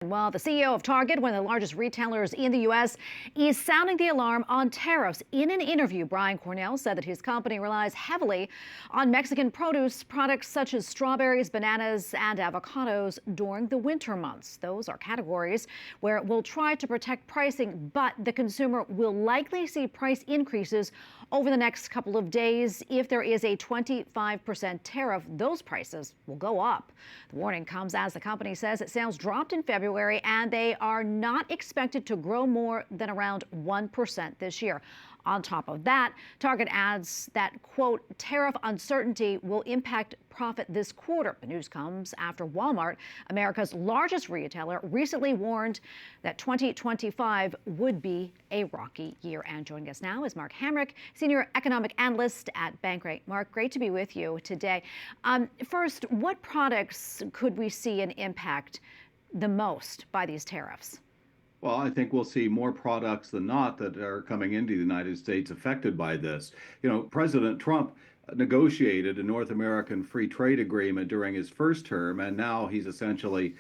EWTN. Well, the CEO of Target, one of the largest retailers in the U.S., is sounding the alarm on tariffs. In an interview, Cornell said that his company relies heavily on Mexican produce products such as strawberries, bananas, and avocados during the winter months. Those are categories where it will try to protect pricing, but the consumer will likely see price increases over the next couple of days. If there is a 25% tariff, those prices will go up. The warning comes as the company says its sales dropped in February and they are not expected to grow more than around 1% this year. On top of that, Target adds that, quote, tariff uncertainty will impact profit this quarter. The news comes after Walmart, America's largest retailer, recently warned that 2025 would be a rocky year. And joining us now is Mark Hamrick, Senior Economic Analyst at Bankrate. Mark, great to be with you today. First, what products could we see an impact the most by these tariffs? Well, I think we'll see more products than not that are coming into the United States affected by this. President Trump negotiated a North American free trade agreement during his first term, and now he's essentially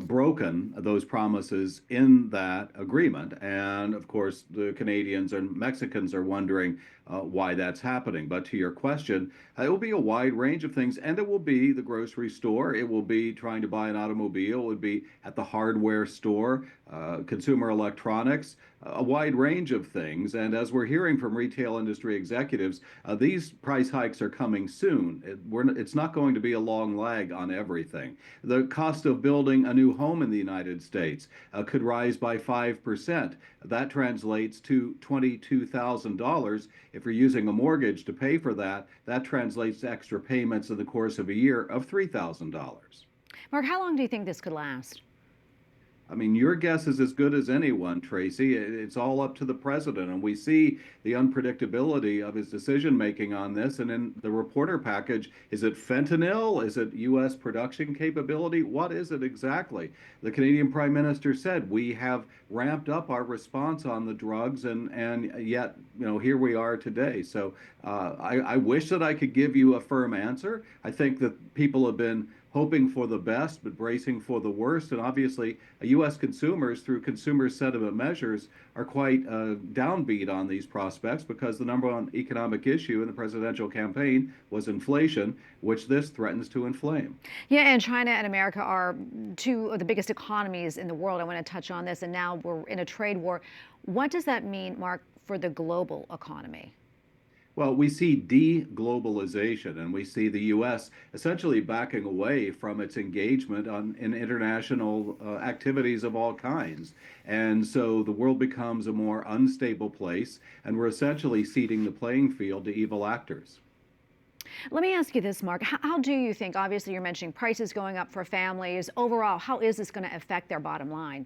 broken those promises in that agreement. And of course, the Canadians and Mexicans are wondering why that's happening. But to your question, it will be a wide range of things, and it will be the grocery store. It will be trying to buy an automobile. It would be at the hardware store, consumer electronics, a wide range of things. And as we're hearing from retail industry executives, these price hikes are coming soon. It's not going to be a long lag on everything. The cost of building a new home in the United States could rise by 5%. That translates to $22,000. If you're using a mortgage to pay for that, that translates to extra payments in the course of a year of $3,000. Mark, how long do you think this could last? I mean, your guess is as good as anyone, Tracy. It's all up to the president. And we see the unpredictability of his decision making on this. And in the reporter package, is it fentanyl? Is it U.S. production capability? What is it exactly? The Canadian Prime Minister said we have ramped up our response on the drugs, and yet, here we are today. So I wish that I could give you a firm answer. I think that people have been hoping for the best, but bracing for the worst. And obviously, U.S. consumers, through consumer sentiment measures, are quite downbeat on these prospects because the number one economic issue in the presidential campaign was inflation, which this threatens to inflame. Yeah, and China and America are two of the biggest economies in the world. I want to touch on this, and now we're in a trade war. What does that mean, Mark, for the global economy? Well, we see de-globalization, and we see the U.S. essentially backing away from its engagement in international activities of all kinds. And so the world becomes a more unstable place, and we're essentially ceding the playing field to evil actors. Let me ask you this, Mark. How do you think, obviously you're mentioning prices going up for families, overall, how is this going to affect their bottom line?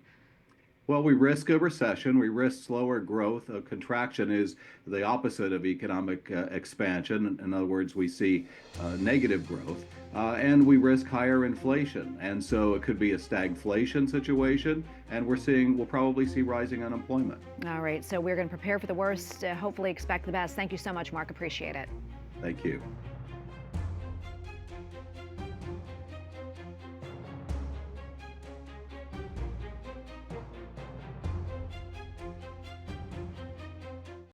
Well, we risk a recession. We risk slower growth. A contraction is the opposite of economic expansion. In other words, we see negative growth. And we risk higher inflation. And so it could be a stagflation situation. And we'll probably see rising unemployment. All right. So we're going to prepare for the worst, hopefully expect the best. Thank you so much, Mark. Appreciate it. Thank you.